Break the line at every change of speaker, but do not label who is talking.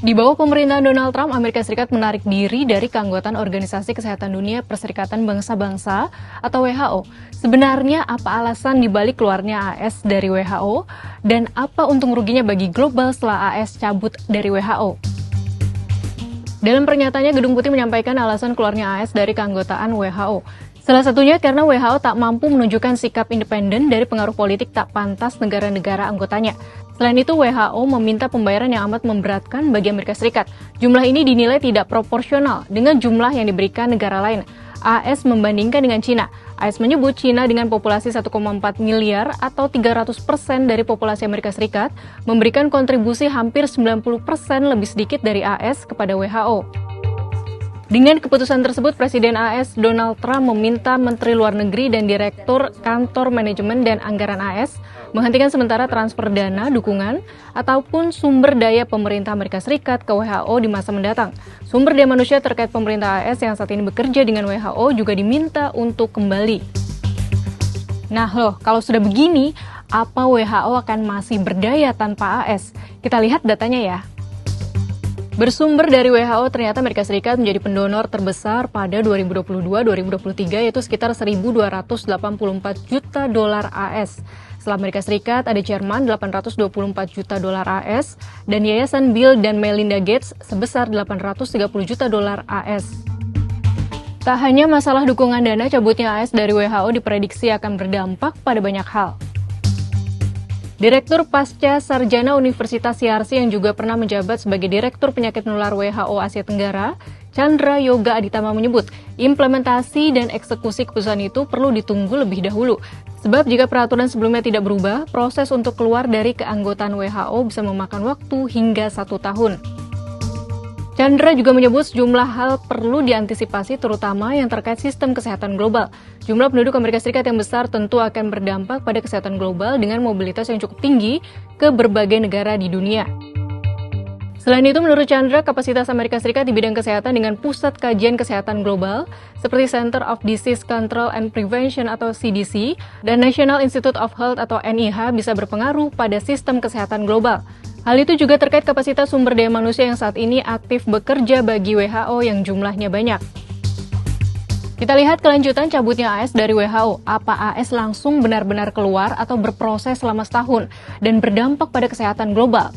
Di bawah pemerintahan Donald Trump, Amerika Serikat menarik diri dari keanggotaan Organisasi Kesehatan Dunia Perserikatan Bangsa-Bangsa atau WHO. Sebenarnya apa alasan dibalik keluarnya AS dari WHO dan apa untung ruginya bagi global setelah AS cabut dari WHO? Dalam pernyataannya, Gedung Putih menyampaikan alasan keluarnya AS dari keanggotaan WHO. Salah satunya karena WHO tak mampu menunjukkan sikap independen dari pengaruh politik tak pantas negara-negara anggotanya. Selain itu, WHO meminta pembayaran yang amat memberatkan bagi Amerika Serikat. Jumlah ini dinilai tidak proporsional dengan jumlah yang diberikan negara lain. AS membandingkan dengan Cina. AS menyebut Cina dengan populasi 1,4 miliar atau 300% dari populasi Amerika Serikat memberikan kontribusi hampir 90% lebih sedikit dari AS kepada WHO. Dengan keputusan tersebut, Presiden AS Donald Trump meminta Menteri Luar Negeri dan Direktur Kantor Manajemen dan Anggaran AS menghentikan sementara transfer dana, dukungan, ataupun sumber daya pemerintah Amerika Serikat ke WHO di masa mendatang. Sumber daya manusia terkait pemerintah AS yang saat ini bekerja dengan WHO juga diminta untuk kembali. Nah kalau sudah begini, apa WHO akan masih berdaya tanpa AS? Kita lihat datanya ya. Bersumber dari WHO, ternyata Amerika Serikat menjadi pendonor terbesar pada 2022-2023, yaitu sekitar 1.284 juta dolar AS. Setelah Amerika Serikat, ada Jerman 824 juta dolar AS, dan Yayasan Bill dan Melinda Gates sebesar 830 juta dolar AS. Tak hanya masalah dukungan dana, cabutnya AS dari WHO diprediksi akan berdampak pada banyak hal. Direktur Pasca Sarjana Universitas Yarsi yang juga pernah menjabat sebagai Direktur Penyakit Menular WHO Asia Tenggara, Chandra Yoga Aditama menyebut, implementasi dan eksekusi keputusan itu perlu ditunggu lebih dahulu. Sebab jika peraturan sebelumnya tidak berubah, proses untuk keluar dari keanggotaan WHO bisa memakan waktu hingga 1 tahun. Chandra juga menyebut sejumlah hal perlu diantisipasi, terutama yang terkait sistem kesehatan global. Jumlah penduduk Amerika Serikat yang besar tentu akan berdampak pada kesehatan global dengan mobilitas yang cukup tinggi ke berbagai negara di dunia. Selain itu, menurut Chandra, kapasitas Amerika Serikat di bidang kesehatan dengan pusat kajian kesehatan global seperti Center of Disease Control and Prevention atau CDC dan National Institute of Health atau NIH bisa berpengaruh pada sistem kesehatan global. Hal itu juga terkait kapasitas sumber daya manusia yang saat ini aktif bekerja bagi WHO yang jumlahnya banyak. Kita lihat kelanjutan cabutnya AS dari WHO. Apa AS langsung benar-benar keluar atau berproses selama setahun dan berdampak pada kesehatan global?